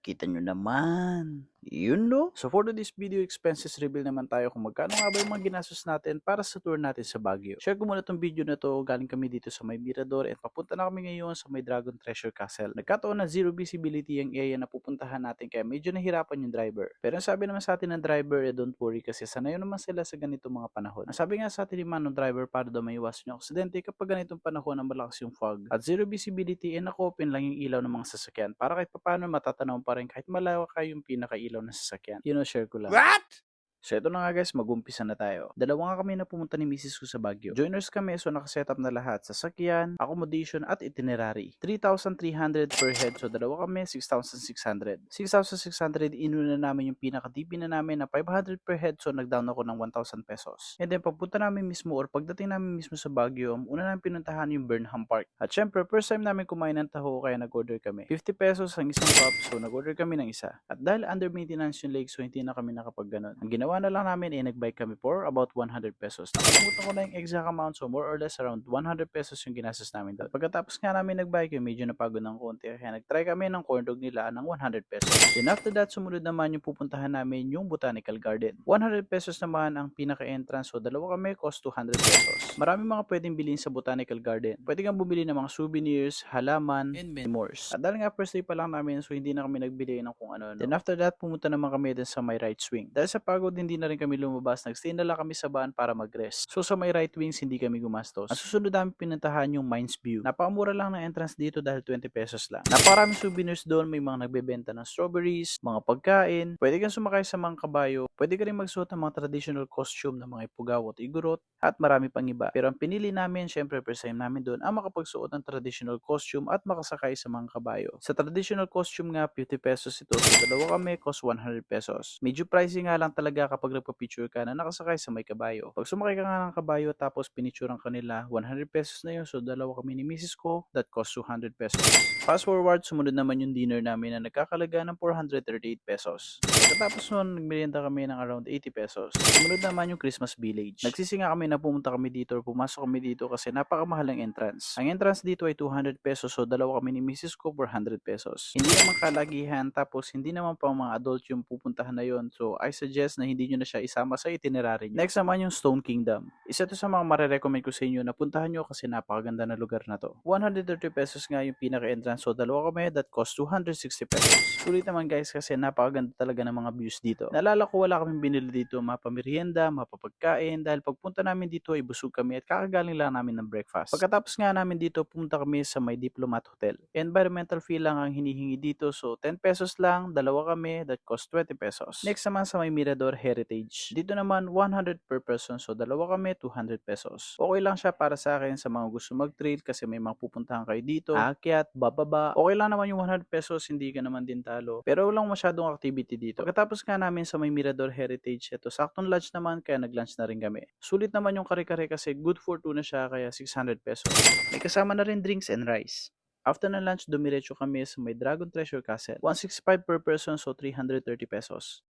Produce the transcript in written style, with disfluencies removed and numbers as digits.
Kita nyo naman. Yun no? So for this video expenses reveal naman tayo kung magkano nga ba yung mga ginastos natin para sa tour natin sa Baguio. Share ko muna tong video na to. Galing kami dito sa may Mirador and papunta na kami ngayon sa may Dragon Treasure Castle. Nagkataon na zero visibility ang area na pupuntahan natin kaya medyo nahirapan yung driver. Pero ang sabi naman sa atin ng driver, don't worry kasi sanay naman sila sa ganitong mga panahon. Ang sabi nga sa atin naman ng driver para daw maiwasan yung aksidente kapag ganitong panahon na malakas yung fog at zero visibility and naka-open lang yung ilaw ng mga sasakyan para kahit paano matatanaw pa rin kahit malawak yung pinakailaw ng sasakyan. Share ko lang. What? So ito na nga guys, mag-umpisa na tayo. Dalawa nga kami na pumunta ni Mrs. ko sa Baguio. Joiners kami so nakasetup na lahat. Sasakyan, accommodation at itinerary. 3,300 per head so dalawa kami 6,600. 6,600 inuna namin yung pinaka-DP na namin na 500 per head so nag-down ako ng 1,000 pesos. And then pagpunta namin mismo or pagdating namin mismo sa Baguio, una namin pinuntahan yung Burnham Park. At syempre, first time namin kumain ng taho kaya nag-order kami. 50 pesos ang isang cup so nag-order kami ng isa. At dahil under maintenance yung lake so hindi na kami nakapag ganun. Ang ginawa na lang namin nag-bike kami for about 100 pesos. Nakalimutan ko na yung exact amount so more or less around 100 pesos yung ginastos namin doon. Pagkatapos nga namin nag-bike yung medyo napagod ng konti kaya nag-try kami ng corn dog nila ng 100 pesos. Then after that sumunod naman yung pupuntahan namin yung Botanical Garden. 100 pesos naman ang pinaka-entrance so dalawa kami cost 200 pesos. Marami mga pwedeng bilhin sa Botanical Garden. Pwede kang bumili ng mga souvenirs, halaman, and many more. At dahil nga first day pa lang namin so hindi na kami nagbili ng kung ano. Then after that pumunta naman kami din sa may right swing. Dahil sa pagod hindi na rin kami lumabas, nagstay na lang kami sa van para mag-rest. So sa may right wings hindi kami gumastos. Ang susunod namin pinuntahan yung Mines View. Napakamura lang ng entrance dito dahil 20 pesos lang. Napakaraming souvenirs doon, may mga nagbebenta ng strawberries, mga pagkain, pwede kang sumakay sa mga kabayo, pwede ka rin magsuot ng mga traditional costume ng mga ipugaw at igorot, at marami pang iba. Pero ang pinili namin, syempre first time namin doon, ang makapagsuot ng traditional costume at makasakay sa mga kabayo. Sa traditional costume nga, 50 pesos ito. So dalawa kami, cost 100 pesos. Medyo pricey nga lang talaga kapag nagpa-picture ka na nakasakay sa may kabayo. Pag sumakay ka nga ng kabayo tapos pinicturean ka nila, 100 pesos na yun. So dalawa kami ni Mrs. ko, that cost 200 pesos. Fast forward, sumunod naman yung dinner namin na nagkakalaga ng 438 pesos. Pagkatapos nun, nagmerienda kami ng around 80 pesos. Sumunod naman yung Christmas Village. Nagsisinga kami na pumunta kami dito or pumasok kami dito kasi napakamahal ang entrance. Ang entrance dito ay 200 pesos so dalawa kami ni Mrs. ko for 100 pesos. Hindi naman kalagihan tapos hindi naman pang mga adult yung pupuntahan na yon. So I suggest na hindi nyo na siya isama sa itinerary nyo. Next naman yung Stone Kingdom. Isa to sa mga marirecommend ko sa inyo na puntahan nyo kasi napakaganda na lugar na to. 130 pesos nga yung pinaka-entrance so dalawa kami that cost 260 pesos. Sulit naman guys kasi napakaganda talaga ng mga views dito. Naalala ko wala kaming binili dito mapamerienda, mapapagkain dahil pagpunta namin dito ay busog kami at kakagaling lang namin ng breakfast. Pagkatapos nga namin dito pumunta kami sa may Diplomat Hotel. Environmental fee lang ang hinihingi dito so 10 pesos lang, dalawa kami that cost 20 pesos. Next naman sa may Mirador Heritage. Dito naman 100 per person so dalawa kami 200 pesos. Okay lang siya para sa akin sa mga gusto mag-trail kasi may mga pupuntahan kayo dito, aakyat, bababa. Okay lang naman yung 100 pesos, hindi ka naman din talo. Pero walang masyadong activity dito. Pagkatapos nga namin sa may Mirador Heritage, ito saktong lunch naman kaya nag-lunch na rin kami. Sulit naman yung kare-kare kasi good for two na siya kaya 600 pesos. May kasama na rin drinks and rice. After ng lunch, dumiretso kami sa may Dragon Treasure Castle. 165 per person so 330 pesos.